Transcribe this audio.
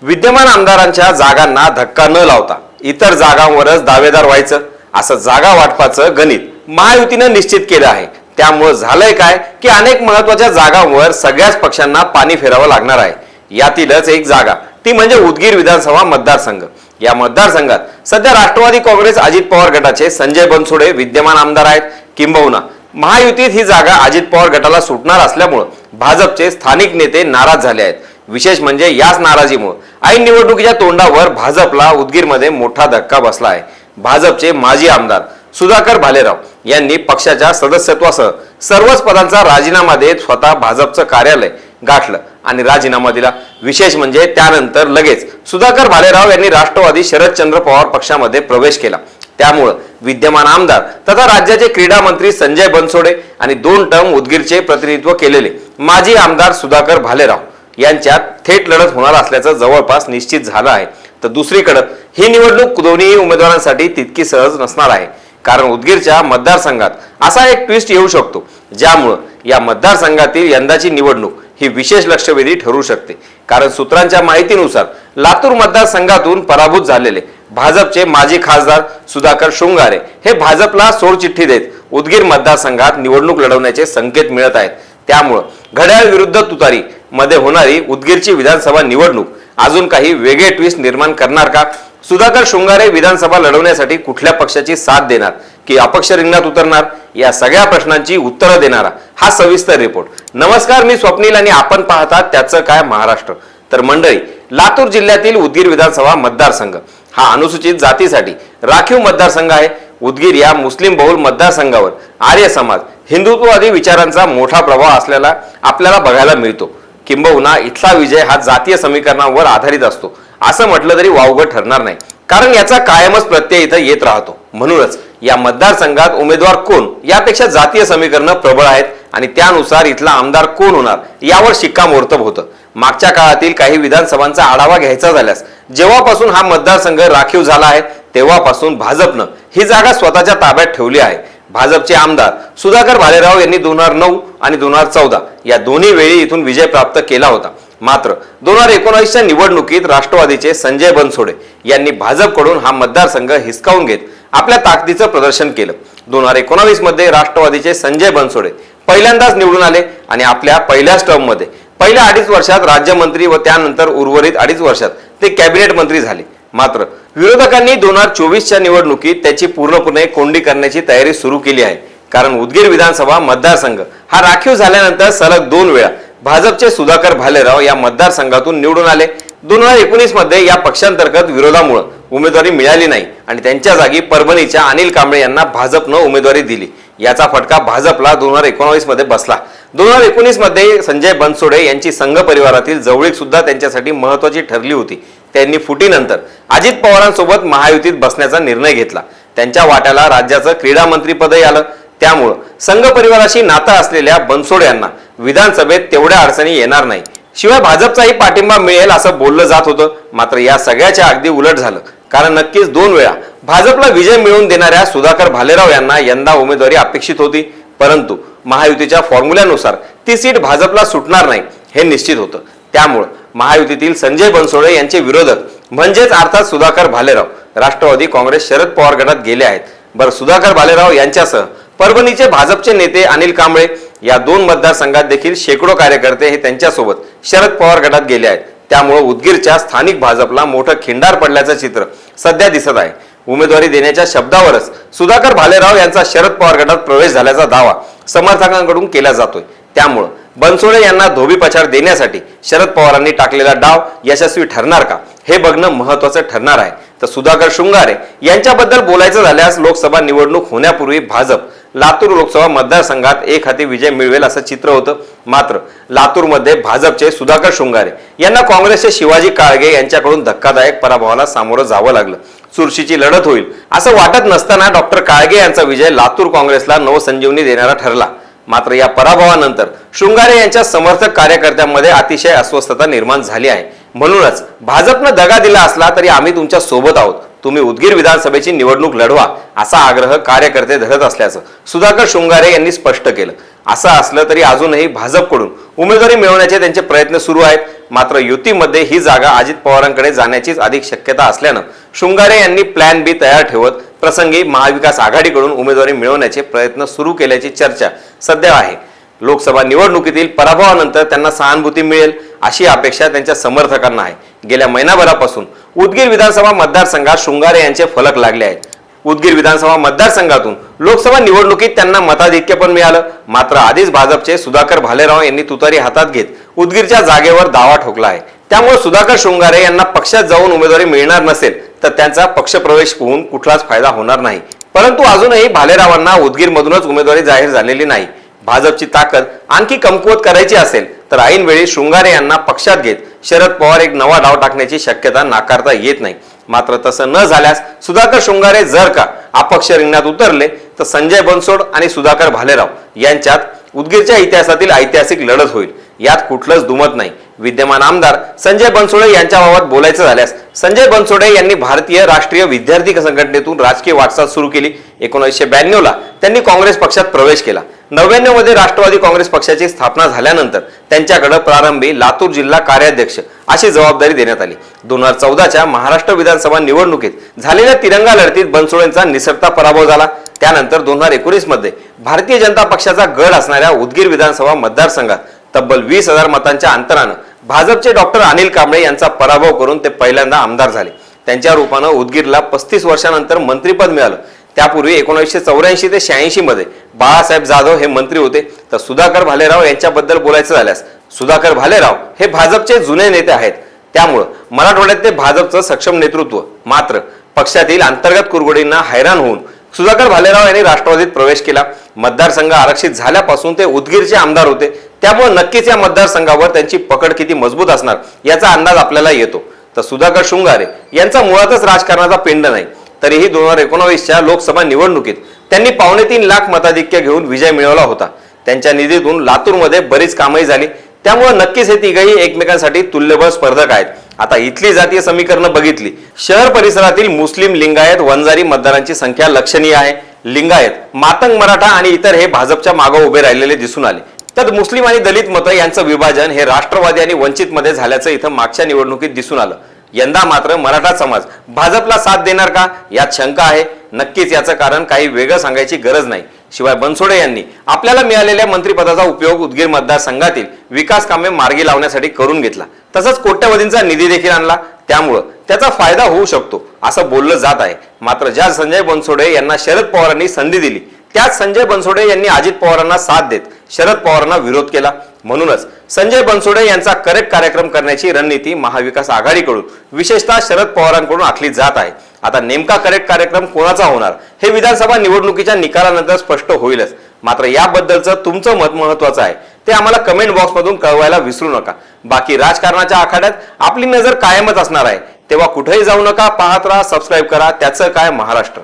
विद्यमान आमदारांच्या जागांना धक्का न लावता इतर जागांवरच दावेदार व्हायचं असं जागा वाटपाचं गणित महायुतीनं निश्चित केलं आहे। त्यामुळे झालंय काय की अनेक महत्त्वाच्या जागांवर सगळ्याच पक्षांना पाणी फेरावं लागणार आहे। यातीलच एक जागा ती म्हणजे उदगीर विधानसभा मतदारसंघ। या मतदारसंघात सध्या राष्ट्रवादी काँग्रेस अजित पवार गटाचे संजय बनसोडे विद्यमान आमदार आहेत। किंबहुना महायुतीत ही जागा अजित पवार गटाला सुटणार असल्यामुळे भाजपचे स्थानिक नेते नाराज झाले आहेत। विशेष म्हणजे याच नाराजीमुळे ऐन निवडणुकीच्या तोंडावर भाजपला उदगीरमध्ये मोठा धक्का बसला आहे। भाजपचे माजी आमदार सुधाकर भालेराव यांनी पक्षाच्या सदस्यत्वासह सर्वच पदांचा राजीनामा देत स्वतः भाजपचं कार्यालय गाठलं आणि राजीनामा दिला। विशेष म्हणजे त्यानंतर लगेच सुधाकर भालेराव यांनी राष्ट्रवादी शरदचंद्र पवार पक्षामध्ये प्रवेश केला। त्यामुळे विद्यमान आमदार तथा राज्याचे क्रीडा मंत्री संजय बनसोडे आणि 2 टर्म उदगीरचे प्रतिनिधित्व केलेले माजी आमदार सुधाकर भालेराव यांच्यात थेट लढत होणार असल्याचं जवळपास निश्चित झालं आहे। तर दुसरीकडे ही निवडणूक दोन्ही उमेदवारांसाठी तितकी सहज नसणार आहे, कारण उदगीरच्या मतदारसंघात असा एक ट्विस्ट येऊ शकतो ज्यामुळे या मतदारसंघातील यंदाची निवडणूक ही विशेष लक्षवेधी ठरू शकते। कारण सूत्रांच्या माहितीनुसार लातूर मतदारसंघातून पराभूत झालेले भाजपचे माजी खासदार सुधाकर शृंगारे हे भाजपला सोडचिठ्ठी देत उदगीर मतदारसंघात निवडणूक लढवण्याचे संकेत मिळत आहेत। त्यामुळे घड्याळ विरुद्ध तुतारी मध्ये होणारी उदगीरची विधानसभा निवडणूक अजून काही वेगळे ट्विस्ट निर्माण करणार का? सुधाकर शृंगारे विधानसभा लढवण्यासाठी कुठल्या पक्षाची साथ देणार की अपक्ष रिंगणात उतरणार? या सगळ्या प्रश्नांची उत्तरं देणारा हा सविस्तर रिपोर्ट। नमस्कार, मी स्वप्नील आणि आपण पाहतात त्याचं काय महाराष्ट्र। तर मंडळी, लातूर जिल्ह्यातील उदगीर विधानसभा मतदारसंघ हा अनुसूचित जातीसाठी राखीव मतदारसंघ आहे। उदगीर या मुस्लिम बहुल मतदारसंघावर आर्य समाज हिंदुत्ववादी विचारांचा मोठा प्रभाव असलेला आपल्याला बघायला मिळतो। किंबहुना इथला विजय हा जातीय समीकरणावर आधारित असतो असं म्हटलं तरी वावगं ठरणार नाही, कारण याचा कायमच प्रत्यय इथं येत राहतो। म्हणूनच या मतदारसंघात उमेदवार कोण यापेक्षा जातीय समीकरण प्रबळ आहेत आणि त्यानुसार इथला आमदार कोण होणार यावर शिक्कामोर्तब होतं। मागच्या काळातील काही विधानसभांचा आढावा घ्यायचा झाल्यास जेव्हापासून हा मतदारसंघ राखीव झाला आहे तेव्हापासून भाजपनं ही जागा स्वतःच्या ताब्यात ठेवली आहे। भाजपचे आमदार सुधाकर भालेराव यांनी 2009 आणि 2014 या दोन्ही वेळी इथून विजय प्राप्त केला होता। मात्र 2019च्या निवडणुकीत राष्ट्रवादीचे संजय बनसोडे यांनी भाजपकडून हा मतदारसंघ हिसकावून घेत आपल्या ताकदीचं प्रदर्शन केलं। 2019 मध्ये राष्ट्रवादीचे संजय बनसोडे पहिल्यांदाच निवडून आले आणि आपल्या पहिल्याच टर्म मध्ये पहिल्या 2.5 वर्षात राज्यमंत्री व त्यानंतर उर्वरित 2.5 वर्षात ते कॅबिनेट मंत्री झाले। मात्र विरोधकांनी 2024च्या निवडणुकीत त्याची पूर्णपणे कोंडी करण्याची तयारी सुरू केली आहे, कारण उदगीर विधानसभा मतदारसंघ हा राखीव झाल्यानंतर सलग 2 वेळा भाजपचे सुधाकर भालेराव या मतदारसंघातून निवडून आले। 2019 मध्ये या पक्षांतर्गत विरोधामुळे उमेदवारी मिळाली नाही आणि त्यांच्या जागी परभणीच्या अनिल कांबळे यांना भाजपनं उमेदवारी दिली। याचा फटका भाजपला 2019 मध्ये बसला। 2019 मध्ये संजय बनसोडे यांची संघ परिवारातील जवळीक सुद्धा त्यांच्यासाठी महत्त्वाची ठरली होती। त्यांनी फुटीनंतर अजित पवारांसोबत महायुतीत बसण्याचा निर्णय घेतला। त्यांच्या वाट्याला राज्याचं क्रीडा मंत्री पदही आलं। त्यामुळे संघ परिवाराशी नातं असलेल्या बनसोडे यांना विधानसभेत तेवढ्या अडचणी येणार नाही, शिवाय भाजपचाही पाठिंबा मिळेल असं बोललं जात होतं। मात्र या सगळ्याच्या अगदी उलट झालं, कारण नक्कीच 2 वेळा भाजपला विजय मिळवून देणाऱ्या सुधाकर भालेराव यांना यंदा उमेदवारी अपेक्षित होती, परंतु महायुतीच्या फॉर्म्युल्यानुसार ती सीट भाजपला सुटणार नाही हे निश्चित होतं। त्यामुळे महायुतीतील संजय बनसोडे यांचे विरोधक म्हणजेच अर्थात सुधाकर भालेराव राष्ट्रवादी काँग्रेस शरद पवार गटात गेले आहेत। बरं, सुधाकर भालेराव यांच्यासह परभणीचे भाजपचे नेते अनिल कांबळे या 2 मतदारसंघात देखील शेकडो कार्यकर्ते हे त्यांच्यासोबत शरद पवार गटात गेले आहेत। त्यामुळे उदगीरच्या स्थानिक भाजपला मोठं खिंडार पडल्याचं चित्र सध्या दिसत आहे। उमेदवारी देण्याच्या शब्दावरच सुधाकर भालेराव यांचा शरद पवार गटात प्रवेश झाल्याचा दावा समर्थकांकडून केला जातोय। त्यामुळे बनसोडे यांना धोबी पछाड देण्यासाठी शरद पवारांनी टाकलेला डाव यशस्वी ठरणार का हे बघणं महत्त्वाचं ठरणार आहे। तर सुधाकर शृंगारे यांच्याबद्दल बोलायचं झाल्यास लोकसभा निवडणूक होण्यापूर्वी भाजप लातूर लोकसभा मतदारसंघात एक हाती विजय मिळवेल असं चित्र होतं। मात्र लातूरमध्ये भाजपचे सुधाकर शृंगारे यांना काँग्रेसचे शिवाजी काळगे यांच्याकडून धक्कादायक पराभवाला सामोरं जावं लागलं। चुरशीची लढत होईल असं वाटत नसताना डॉक्टर काळगे यांचा विजय लातूर काँग्रेसला नवसंजीवनी देणारा ठरला। मात्र या पराभवानंतर शृंगारे यांच्या समर्थक कार्यकर्त्यांमध्ये अतिशय अस्वस्थता निर्माण झाली आहे। म्हणूनच भाजपनं दगा दिला असला तरी आम्ही तुमच्या सोबत आहोत, तुम्ही उदगीर विधानसभेची निवडणूक लढवा असा आग्रह कार्यकर्ते धरत असल्याचं सुधाकर शृंगारे यांनी स्पष्ट केलं। असं असलं तरी अजूनही भाजपकडून उमेदवारी मिळवण्याचे त्यांचे प्रयत्न सुरू आहेत। मात्र युतीमध्ये ही जागा अजित पवारांकडे जाण्याचीच अधिक शक्यता असल्यानं शृंगारे यांनी प्लॅन बी तयार ठेवत प्रसंगी महाविकास आघाडीकडून उमेदवारी मिळवण्याचे प्रयत्न सुरू केल्याची चर्चा सध्या आहे. लोकसभा निवडणुकीतील पराभवानंतर त्यांना सहानुभूती मिळेल अशी अपेक्षा त्यांच्या समर्थकांना आहे. गेल्या महिनाभरापासून उदगीर विधानसभा मतदारसंघात शृंगारे यांचे फलक लागले आहेत. उदगीर विधानसभा मतदारसंघातून लोकसभा निवडणुकीत त्यांना मताधिक्य पण मिळालं. मात्र आधीच भाजपचे सुधाकर भालेराव यांनी तुतारी हातात घेत उदगीरच्या जागेवर दावा ठोकला आहे. त्यामुळे सुधाकर शृंगारे यांना पक्षात जाऊन उमेदवारी मिळणार नसेल तर त्यांचा पक्षप्रवेश होऊन कुठलाच फायदा होणार नाही. परंतु अजूनही भालेरावांना उदगीरमधूनच उमेदवारी जाहीर झालेली नाही. भाजपची ताकद आणखी कमकुवत करायची असेल तर ऐनवेळी शृंगारे यांना पक्षात घेत शरद पवार एक नवा डाव टाकण्याची शक्यता नाकारता येत नाही. मात्र तसं न झाल्यास सुधाकर शृंगारे जर का अपक्ष रिंगणात उतरले तर संजय बनसोड आणि सुधाकर भालेराव यांच्यात उदगीरच्या इतिहासातील ऐतिहासिक लढत होईल. यात कुठलंच दुमत नाही. विद्यमान आमदार संजय बनसोडे यांच्याबाबत बोलायचं झाल्यास संजय बनसोडे यांनी भारतीय राष्ट्रीय विद्यार्थी संघटनेतून राजकीय वाटचाल सुरू केली. 1992 ला त्यांनी काँग्रेस पक्षात प्रवेश केला. 99 मध्ये राष्ट्रवादी काँग्रेस पक्षाची स्थापना झाल्यानंतर त्यांच्याकडे प्रारंभी लातूर जिल्हा कार्याध्यक्ष अशी जबाबदारी देण्यात आली. 2014च्या महाराष्ट्र विधानसभा निवडणुकीत झालेल्या तिरंगा लढतीत बनसोडेंचा निसटता पराभव झाला. त्यानंतर 2019 मध्ये भारतीय जनता पक्षाचा गड असणाऱ्या उदगीर विधानसभा मतदारसंघात तब्बल 20,000 मतांच्या अंतरानं भाजपचे डॉक्टर अनिल कांबळे यांचा पराभव करून ते पहिल्यांदा आमदार झाले. त्यांच्या रूपानं उदगीरला 35 वर्षानंतर मंत्रिपद मिळालं. त्यापूर्वी 1984 ते 86 मध्ये बाळासाहेब जाधव हे मंत्री होते. तर सुधाकर भालेराव यांच्याबद्दल बोलायचं झाल्यास सुधाकर भालेराव हे भाजपचे जुने नेते आहेत. त्यामुळं मराठवाड्यात ते भाजपचं सक्षम नेतृत्व. मात्र पक्षातील अंतर्गत कुरघोडींना हैराण होऊन सुधाकर भालेराव यांनी राष्ट्रवादीत प्रवेश केला. मतदारसंघ आरक्षित झाल्यापासून ते उदगीरचे आमदार होते. त्यामुळे नक्कीच या मतदारसंघावर त्यांची पकड किती मजबूत असणार याचा अंदाज आपल्याला येतो. तर सुधाकर शृंगारे यांचा मुळातच राजकारणाचा पिंड नाही. तरीही 2019च्या लोकसभा निवडणुकीत त्यांनी 3.25 लाख मताधिक्य घेऊन विजय मिळवला होता. त्यांच्या निधीतून लातूरमध्ये बरीच कामही झाली. त्यामुळे नक्कीच हे तिघही एकमेकांसाठी तुल्यबळ स्पर्धक आहेत. आता इथली जातीय समीकरणं बघितली, शहर परिसरातील मुस्लिम, लिंगायत, वंजारी मतदारांची संख्या लक्षणीय आहे. लिंगायत, मातंग मराठा आणि इतर हे भाजपच्या मागे उभे राहिलेले दिसून आले. तर मुस्लिम आणि दलित मतं यांचं विभाजन हे राष्ट्रवादी आणि वंचित मध्ये झाल्याचं इथं मागच्या निवडणुकीत दिसून आलं. यंदा मात्र मराठा समाज भाजपला साथ देणार का यात शंका आहे. नक्कीच याचं कारण काही वेगळं सांगायची गरज नाही. शिवाय बनसोडे यांनी आपल्याला मिळालेल्या मंत्रिपदाचा उपयोग उदगीर मतदारसंघातील विकास कामे मार्गी लावण्यासाठी करून घेतला. तसंच कोट्यवधींचा निधी देखील आणला. त्यामुळं त्याचा फायदा होऊ शकतो असं बोललं जात आहे. मात्र ज्या संजय बनसोडे यांना शरद पवारांनी संधी दिली त्याच संजय बनसोडे यांनी अजित पवारांना साथ देत शरद पवारांना विरोध केला. म्हणूनच संजय बनसोडे यांचा करेक्ट कार्यक्रम करण्याची रणनीती महाविकास आघाडीकडून विशेषतः शरद पवारांकडून आखली जात आहे. आता नेमका करेक्ट कार्यक्रम कोणाचा होणार हे विधानसभा निवडणुकीच्या निकालानंतर स्पष्ट होईलच. मात्र याबद्दलचं तुमचं मत महत्वाचं आहे ते आम्हाला कमेंट बॉक्समधून कळवायला विसरू नका. बाकी राजकारणाच्या आखाड्यात आपली नजर कायमच असणार आहे. तेव्हा कुठेही जाऊ नका, पाहत राहा, सबस्क्राईब करा. त्याचं काय महाराष्ट्र.